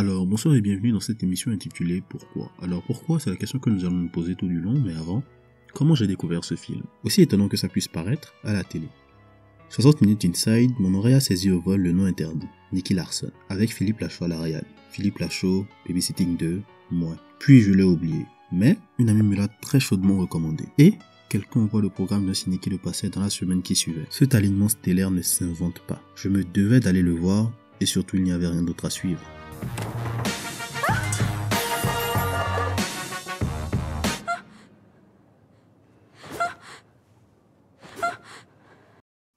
Alors, bonsoir et bienvenue dans cette émission intitulée Pourquoi. Alors pourquoi, c'est la question que nous allons nous poser tout du long, mais avant, comment j'ai découvert ce film? Aussi étonnant que ça puisse paraître, à la télé. 60 minutes inside, mon oreille a saisi au vol le nom interdit, Nicky Larson, avec Philippe Lachaud à la réal. Philippe Lachaud, Babysitting 2, moi. Puis je l'ai oublié. Mais, une amie me l'a très chaudement recommandé. Et, quelqu'un voit le programme de ciné qui le passait dans la semaine qui suivait. Cet alignement stellaire ne s'invente pas. Je me devais d'aller le voir, et surtout il n'y avait rien d'autre à suivre.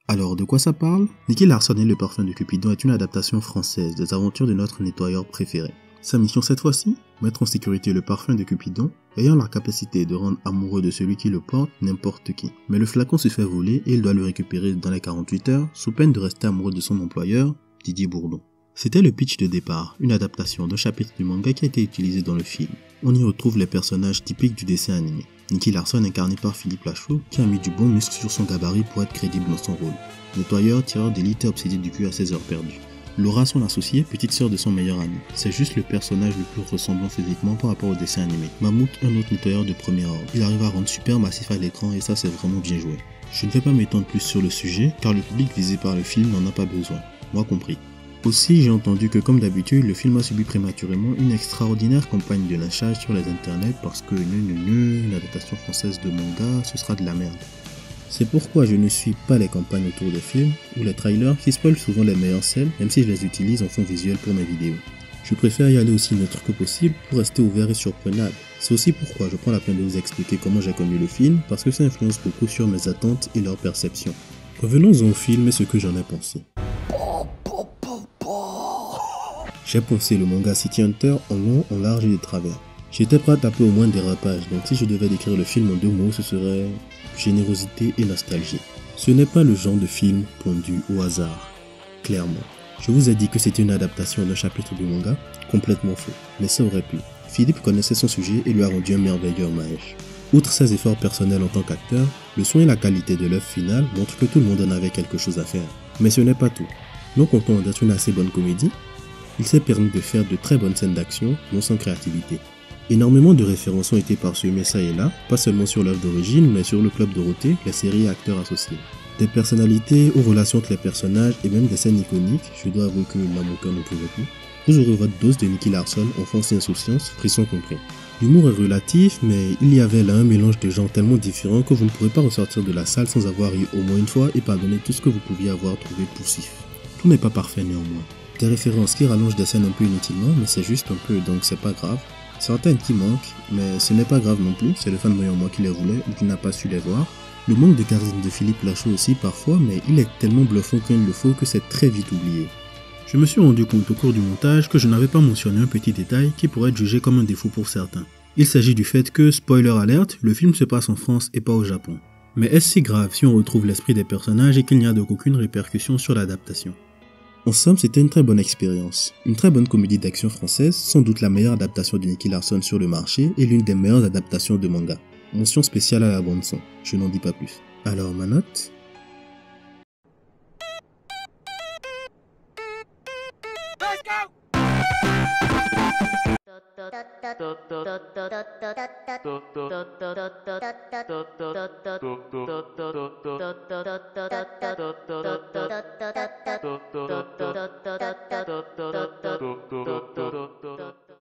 Alors, de quoi ça parle? Nicky Larson et le parfum de Cupidon est une adaptation française des aventures de notre nettoyeur préféré. Sa mission cette fois-ci? Mettre en sécurité le parfum de Cupidon, ayant la capacité de rendre amoureux de celui qui le porte n'importe qui. Mais le flacon se fait voler et il doit le récupérer dans les 48 heures, sous peine de rester amoureux de son employeur, Didier Bourdon. C'était le pitch de départ, une adaptation d'un chapitre du manga qui a été utilisé dans le film. On y retrouve les personnages typiques du dessin animé. Nicky Larson incarné par Philippe Lachaud, qui a mis du bon muscle sur son gabarit pour être crédible dans son rôle. Nettoyeur, tireur d'élite et obsédé du cul à ses heures perdues. Laura, son associée, petite sœur de son meilleur ami. C'est juste le personnage le plus ressemblant physiquement par rapport au dessin animé. Mammouth, un autre nettoyeur de premier ordre. Il arrive à rendre super massif à l'écran et ça c'est vraiment bien joué. Je ne vais pas m'étendre plus sur le sujet, car le public visé par le film n'en a pas besoin, moi compris. Aussi, j'ai entendu que comme d'habitude, le film a subi prématurément une extraordinaire campagne de lynchage sur les internets parce que une adaptation française de manga, ce sera de la merde. C'est pourquoi je ne suis pas les campagnes autour des films ou les trailers qui spoilent souvent les meilleures scènes, même si je les utilise en fond visuel pour mes vidéos. Je préfère y aller aussi neutre que possible pour rester ouvert et surprenable. C'est aussi pourquoi je prends la peine de vous expliquer comment j'ai connu le film, parce que ça influence beaucoup sur mes attentes et leur perception. Revenons au film et ce que j'en ai pensé. J'ai pensé le manga City Hunter en long, en large et de travers. J'étais prêt à taper au moins dérapage, donc si je devais décrire le film en 2 mots, ce serait générosité et nostalgie. Ce n'est pas le genre de film pondu au hasard, clairement. Je vous ai dit que c'était une adaptation d'un chapitre du manga, complètement faux, mais ça aurait pu. Philippe connaissait son sujet et lui a rendu un merveilleux hommage. Outre ses efforts personnels en tant qu'acteur, le soin et la qualité de l'œuvre finale montrent que tout le monde en avait quelque chose à faire. Mais ce n'est pas tout. Non content d'être une assez bonne comédie, il s'est permis de faire de très bonnes scènes d'action, non sans créativité. Énormément de références ont été parsemées ça et là, pas seulement sur l'œuvre d'origine, mais sur le Club Dorothée, les séries et acteurs associés. Des personnalités aux relations entre les personnages et même des scènes iconiques, je dois avouer que là mon cœur ne pouvait plus. Vous aurez votre dose de Nicky Larson, enfance et insouciance, frissons compris. L'humour est relatif, mais il y avait là un mélange de genres tellement différents que vous ne pourrez pas ressortir de la salle sans avoir ri au moins une fois et pardonner tout ce que vous pouviez avoir trouvé poussif. Tout n'est pas parfait néanmoins. Des références qui rallongent des scènes un peu inutilement, mais c'est juste un peu, donc c'est pas grave. Certaines qui manquent, mais ce n'est pas grave non plus, c'est le fanboy en moi qui les voulait ou qui n'a pas su les voir. Le manque de charisme de Philippe Lachaud aussi parfois, mais il est tellement bluffant quand il le faut que c'est très vite oublié. Je me suis rendu compte au cours du montage que je n'avais pas mentionné un petit détail qui pourrait être jugé comme un défaut pour certains. Il s'agit du fait que, spoiler alert, le film se passe en France et pas au Japon. Mais est-ce si grave si on retrouve l'esprit des personnages et qu'il n'y a donc aucune répercussion sur l'adaptation? En somme, c'était une très bonne expérience. Une très bonne comédie d'action française, sans doute la meilleure adaptation de Nicky Larson sur le marché et l'une des meilleures adaptations de manga. Mention spéciale à la bande son, je n'en dis pas plus. Alors ma note?